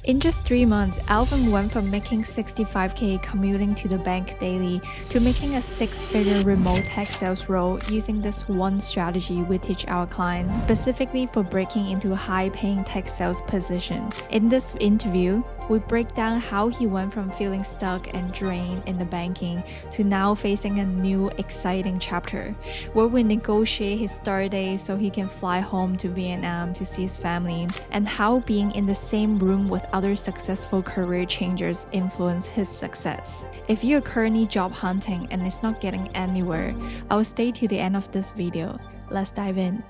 In just 3 months, Alvin went from making 65K commuting to the bank daily to making a six-figure remote tech sales role using this one strategy we teach our clients specifically for breaking into a high-paying tech sales position. In this interview, we break down how he went from feeling stuck and drained in the banking to now facing a new exciting chapter, where we negotiate his start date so he can fly home to Vietnam to see his family, and how being in the same room with other successful career changers influenced his success. If you're currently job hunting and it's not getting anywhere, I'll stay to the end of this video. Let's dive in.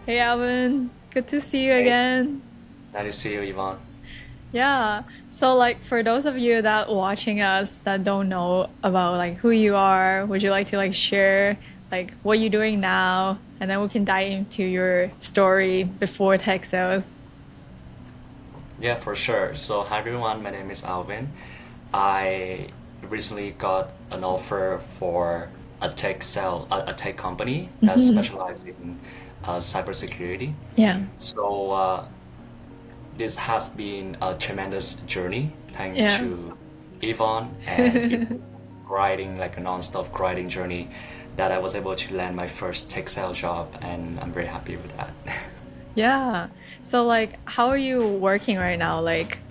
Hey Alvin, good to see you again. Nice to see you, Yvonne. Yeah. So for those of you that watching us that don't know about who you are, would you like to share what you're doing now, and then we can dive into your story before tech sales? Yeah, for sure. So, hi everyone, my name is Alvin. I recently got an offer for a tech company that specializes in cybersecurity. Yeah. So, this has been a tremendous journey thanks Yeah. to Yvonne, and it's grinding like a non-stop grinding journey that I was able to land my first tech sales job, and I'm very happy with that. Yeah. So how are you working right now?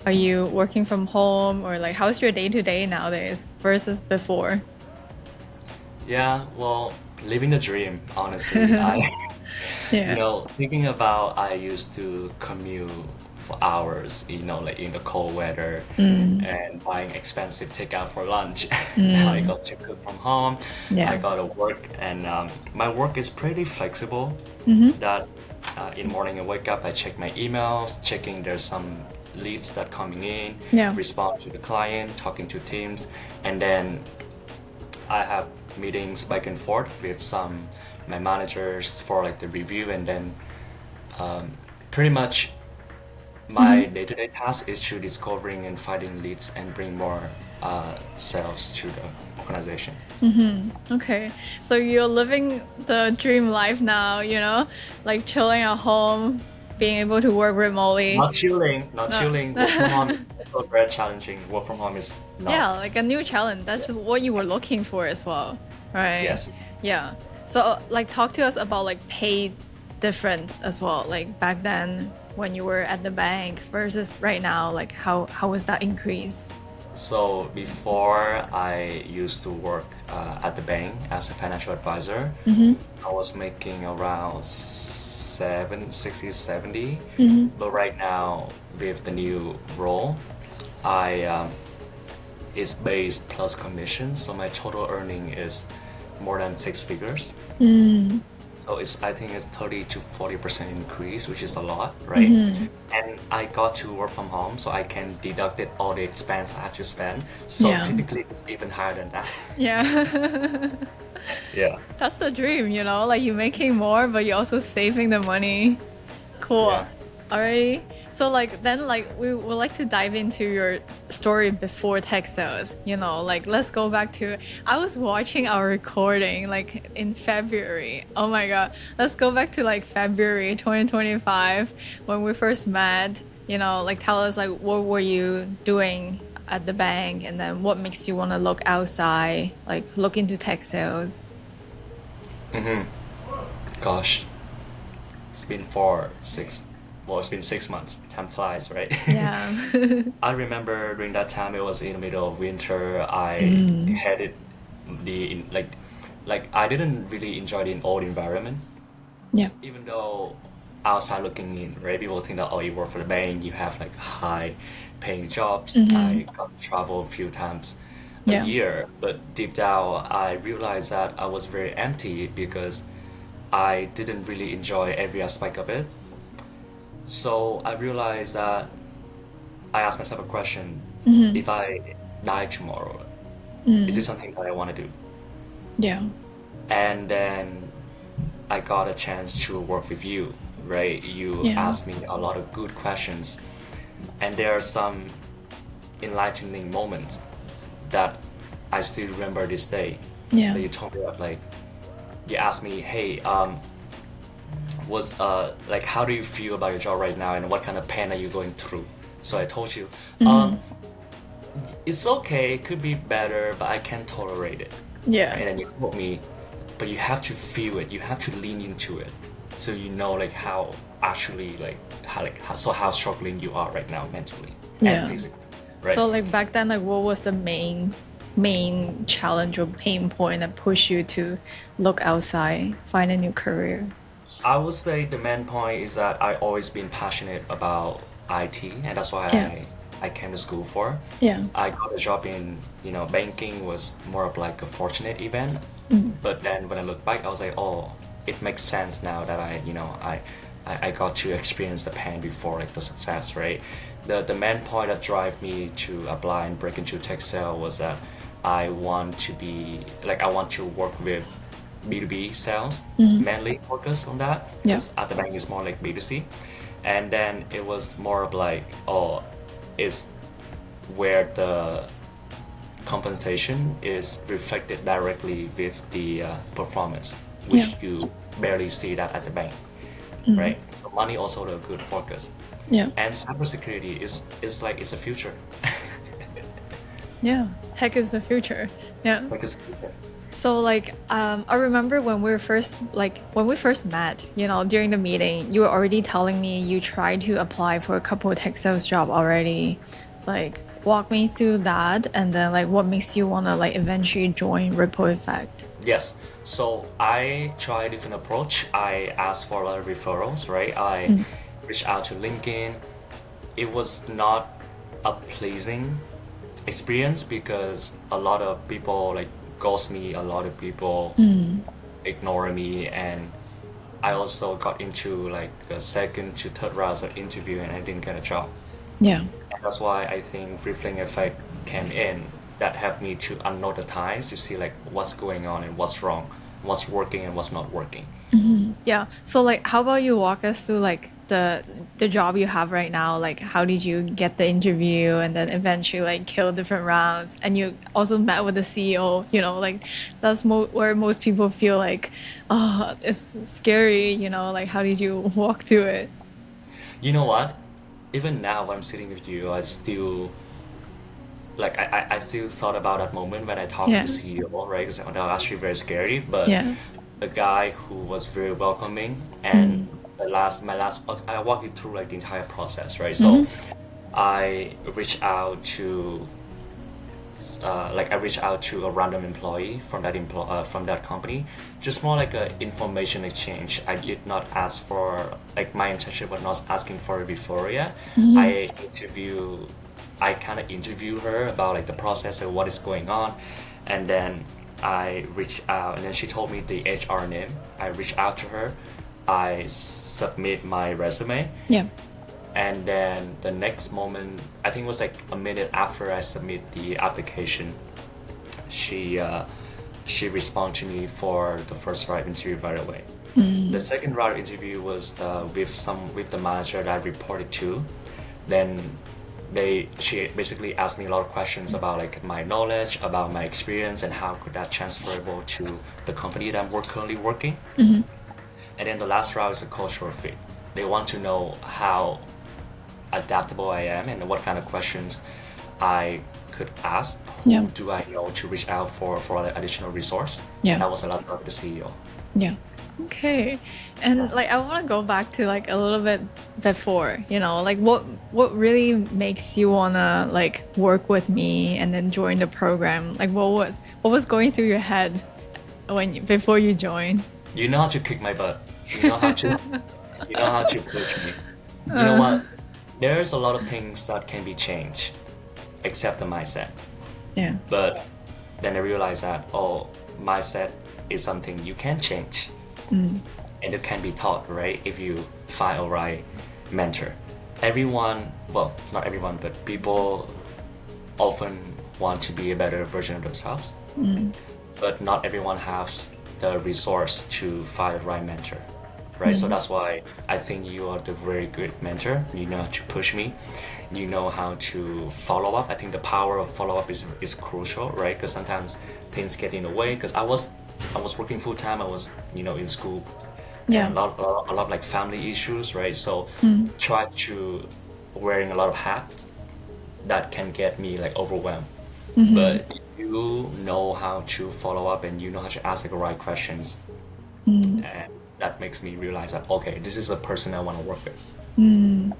Are you working from home, or how's your day to day nowadays versus before? Yeah, well, living the dream, honestly. Yeah. Thinking about I used to commute for hours, like in the cold weather and buying expensive takeout for lunch. Now I got to cook from home. I Yeah. got to work, and my work is pretty flexible. That in the morning I wake up, I check my emails, checking there's some leads that coming in, Yeah. respond to the client, talking to teams, and then I have meetings back and forth with some my managers for the review, and then pretty much my day-to-day task is to discovering and finding leads and bring more sales to the organization. Okay. So you're living the dream life now, chilling at home, being able to work remotely. Not chilling, not No. chilling. Work from home is also very challenging. Work from home is not. Yeah, a new challenge. That's what you were looking for as well, right? Yes. Yeah. So talk to us about pay difference as well. Back then when you were at the bank versus right now, how was that increase? So before I used to work at the bank as a financial advisor, I was making around 60, 70. But right now with the new role, I is base plus commission, so my total earning is more than six figures. So I think it's 30 to 40% increase, which is a lot, right? And I got to work from home, so I can deduct it all the expense I have to spend. So Yeah. typically it's even higher than that. Yeah. Yeah. That's the dream, you're making more, but you're also saving the money. Cool. Yeah. Alrighty. So then we would like to dive into your story before tech sales. Let's go back to, I was watching our recording in February. Oh my god. Let's go back to February 2025 when we first met. Tell us what were you doing at the bank, and then what makes you want to look outside, look into tech sales. Gosh, it's been four, six, well, it's been 6 months. Time flies, right? Yeah. I remember during that time it was in the middle of winter. I headed like I didn't really enjoy the old environment, Yeah. even though outside looking in, right? People think that, oh, you work for the bank, you have high paying jobs. I got to travel a few times a Yeah. year, but deep down I realized that I was very empty because I didn't really enjoy every aspect of it. So I realized that I asked myself a question: if I die tomorrow, is it something that I want to do? Yeah. And then I got a chance to work with you, right? You Yeah. asked me a lot of good questions, and there are some enlightening moments that I still remember this day. Yeah. That you told me that, you asked me, hey, was how do you feel about your job right now, and what kind of pain are you going through? So I told you, um, it's okay, it could be better, but I can tolerate it. Yeah. Right? And then you told me, but you have to feel it, you have to lean into it. So you know like how actually how struggling you are right now mentally and Yeah. physically. Right? So like back then, like what was the main challenge or pain point that pushed you to look outside, find a new career? I would say the main point is that I always been passionate about IT, and that's why Yeah. I came to school for. Yeah. I got a job in, banking was more of like a fortunate event. But then when I look back, I was like, oh, it makes sense now that I got to experience the pain before like the success, right? The main point that drive me to apply and break into tech sale was that I want to work with B2B sales, mainly focus on that Yeah. because at the bank is more like B2C. And then it was more of like, oh, is where the compensation is reflected directly with the performance, Yeah. which you barely see that at the bank, right? So money also a good focus. Yeah. And cybersecurity is like it's a future. Yeah. Tech is the future. Yeah. Like it's a future. So like I remember when we first met, during the meeting, you were already telling me you tried to apply for a couple of tech sales job already. Like walk me through that and then like what makes you wanna like eventually join Ripple Effect. Yes. So I try a different approach. I asked for a lot of referrals, right? I reached out to LinkedIn. It was not a pleasing experience because a lot of people like ghost me, a lot of people ignore me, and I also got into like a second to third rounds of interview and I didn't get a job. Yeah. And that's why I think rippling effect came in that helped me to unknow the ties to see like what's going on and what's wrong, what's working and what's not working. Yeah. So like how about you walk us through like the job you have right now? Like how did you get the interview and then eventually like kill different rounds? And you also met with the CEO, like that's where most people feel like, oh, it's scary, like how did you walk through it? You know what? Even now when I'm sitting with you, I still I still thought about that moment when I talked to Yeah. the CEO, right? Because that was actually very scary. But Yeah. the guy who was very welcoming and I walk you through like the entire process, right? So I reached out to I reached out to a random employee from that company, just more like a information exchange. I did not ask for like my intention was not asking for it before yet. I interview, I kind of interview her about like the process and what is going on, and then I reached out, and then she told me the HR name. I reached out to her. I submit my resume, Yeah. and then the next moment, I think it was like a minute after I submit the application, she she responded to me for the first round interview right away. The second round interview was with the manager that I reported to. Then she basically asked me a lot of questions about like my knowledge, about my experience, and how could that transferable to the company that currently working. And then the last round is a cultural fit. They want to know how adaptable I am and what kind of questions I could ask. Yeah. Who do I know to reach out for additional resource? Yeah. That was the last round with the CEO. Yeah. Okay. And like I want to go back to like a little bit before, like what really makes you want to like work with me and then join the program? Like what was going through your head before you joined? You know how to kick my butt. You know how to you know how to push me. You know what? There's a lot of things that can be changed, except the mindset. Yeah. But then I realized that mindset is something you can change, and it can be taught, right? If you find a right mentor. Everyone, well, not everyone, but people often want to be a better version of themselves, but not everyone has the resource to find the right mentor, right? So that's why I think you are the very good mentor. You know how to push me. You know how to follow up. I think the power of follow up is crucial, right? Because sometimes things get in the way. Because I was working full time. I was in school, Yeah. and a lot of like family issues, right? So try to wearing a lot of hats that can get me like overwhelmed. But if you know how to follow up and you know how to ask the right questions, and that makes me realize that okay, this is a person I want to work with.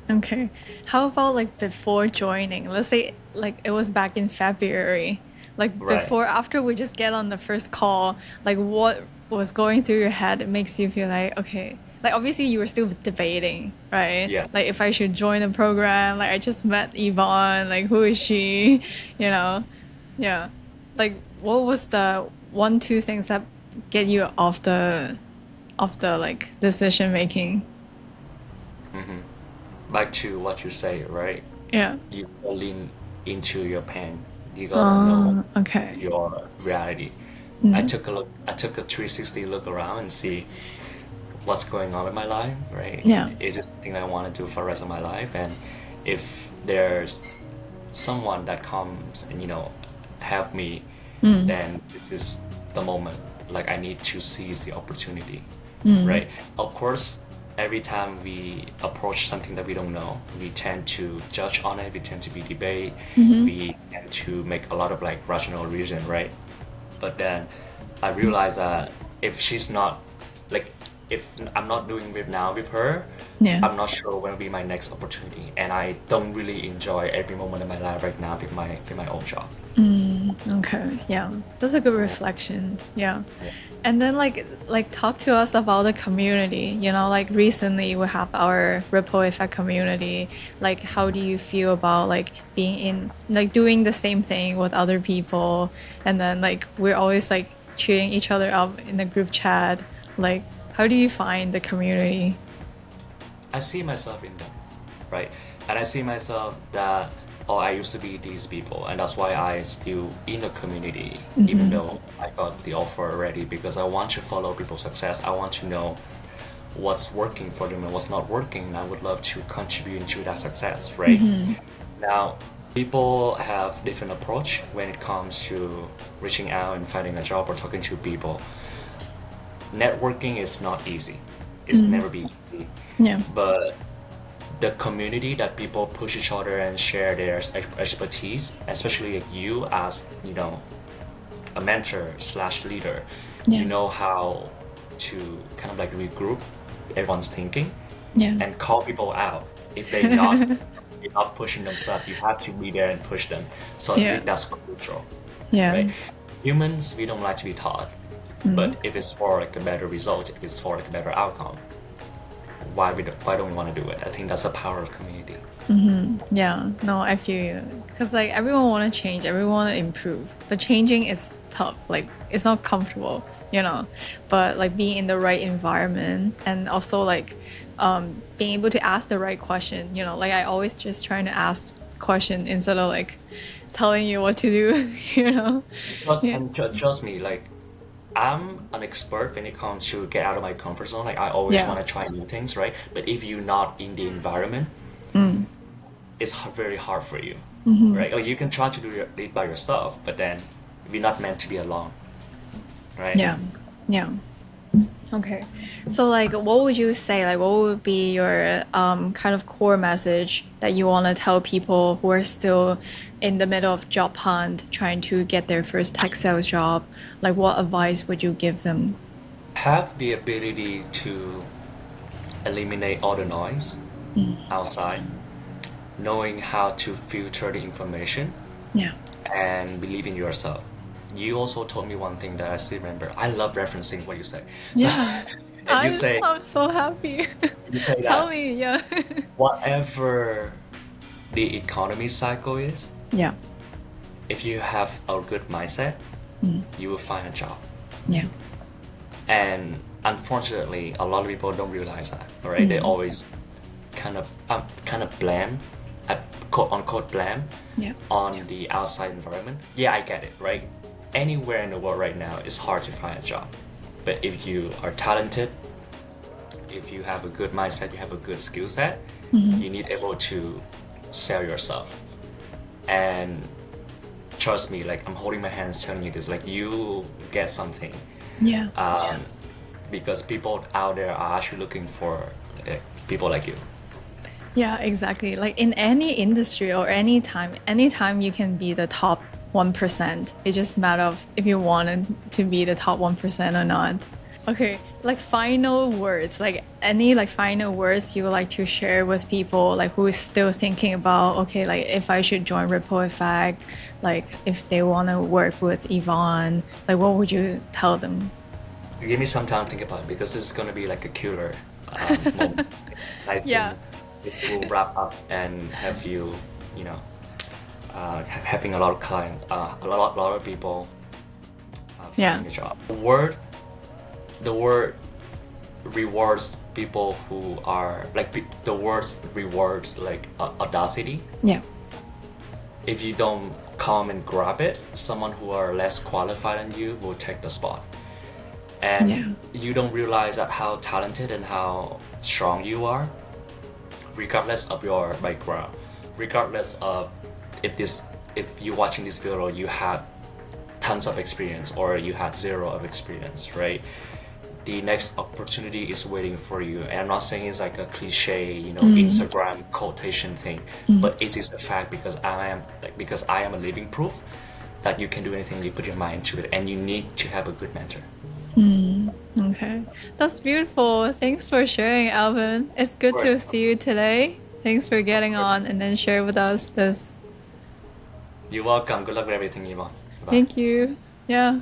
Okay. How about like before joining? Let's say like it was back in February. Like Right. before, after we just get on the first call, like what was going through your head? It makes you feel like, okay, like obviously you were still debating, right? Yeah. Like if I should join the program, like I just met Yvonne, like who is she? You know? Yeah. Like what was the one, two things that get you off the like decision making? Back to what you say, right? Yeah. You gotta lean into your pain. You gotta know Okay. your reality. I took a 360 look around and see what's going on in my life, right? Yeah. Is it something I want to do for the rest of my life? And if there's someone that comes and, help me, then this is the moment. Like I need to seize the opportunity, right? Of course, every time we approach something that we don't know, we tend to judge on it, we tend to be debate, we tend to make a lot of like rational reason, right? But then I realized that if she's not like if I'm not doing it now with her, Yeah. I'm not sure when will be my next opportunity. And I don't really enjoy every moment of my life right now with my own job. Okay, yeah. That's a good reflection. Yeah. Yeah. And then like talk to us about the community. You know, like recently we have our ripple effect community. Like how do you feel about like being in like doing the same thing with other people and then like we're always like cheering each other up in the group chat. Like how do you find the community? I see myself in them, right? And I see myself that, oh, I used to be these people, and that's why I still in the community, even though I got the offer already, because I want to follow people's success. I want to know what's working for them and what's not working. And I would love to contribute to that success, right? Now, people have different approach when it comes to reaching out and finding a job or talking to people. Networking is not easy. It's never been easy. Yeah. But the community that people push each other and share their expertise, especially like you as, a mentor slash leader, Yeah. you know how to kind of like regroup everyone's thinking Yeah. and call people out if they're not pushing themselves. You have to be there and push them. So I Yeah. think that's crucial, Yeah. right? Humans, we don't like to be taught, but if it's for like a better result, if it's for like a better outcome, why don't we want to do it? I think that's the power of community. Yeah, no, I feel you. Because like everyone want to change, everyone want to improve, but changing is tough. Like it's not comfortable, you know. But like being in the right environment and also like being able to ask the right question, you know. Like I always just trying to ask question instead of like telling you what to do, you know. Yeah, Trust me, like I'm an expert when it comes to get out of my comfort zone. Like I always yeah, want to try new things, right? But if you're not in the environment, it's very hard for you, right? Or you can try to do it by yourself, but then we're not meant to be alone, right? yeah, yeah. Okay. So like what would you say like what would be your kind of core message that you want to tell people who are still in the middle of job hunt trying to get their first tech sales job? Like what advice would you give them? Have the ability to eliminate all the noise outside, knowing how to filter the information Yeah. and believe in yourself. You also told me one thing that I still remember. I love referencing what you say. So, Yeah. and I'm so happy. you say Tell that me, yeah. whatever the economy cycle is, Yeah. if you have a good mindset, you will find a job. Yeah. And unfortunately, a lot of people don't realize that, right? They always kind of blame, quote unquote blame, Yeah. on the outside environment. Yeah, I get it, right? Anywhere in the world right now, it's hard to find a job. But if you are talented, if you have a good mindset, you have a good skill set, you need able to sell yourself. And trust me, like I'm holding my hands telling you this, like you get something. Yeah. Because people out there are actually looking for people like you. Yeah, exactly. Like in any industry or anytime you can be the top 1%. It just matter of if you wanted to be the top 1% or not. Okay, like final words, like any like final words you would like to share with people like who is still thinking about, okay, like if I should join Ripple Effect, like if they want to work with Yvonne, like what would you tell them? Give me some time to think about it because this is going to be like a killer moment. I Yeah. think this will wrap up and have you, you know, having a lot of clients, lot of people Yeah. finding a job. The word rewards people who are like the word rewards like audacity. Yeah. If you don't come and grab it, someone who are less qualified than you will take the spot. Yeah. And you don't realize that how talented and how strong you are, regardless of your background, regardless of if you're watching this video you have tons of experience or you had zero of experience, right? The next opportunity is waiting for you. And I'm not saying it's like a cliche, Instagram quotation thing, but it is a fact because I am a living proof that you can do anything you put your mind to it, and you need to have a good mentor. Okay. That's beautiful. Thanks for sharing, Alvin. It's Of good to course, see you today. Thanks for of getting course. on and then share with us this. You're welcome. Good luck with everything, Yvonne. Bye. Thank you. Yeah.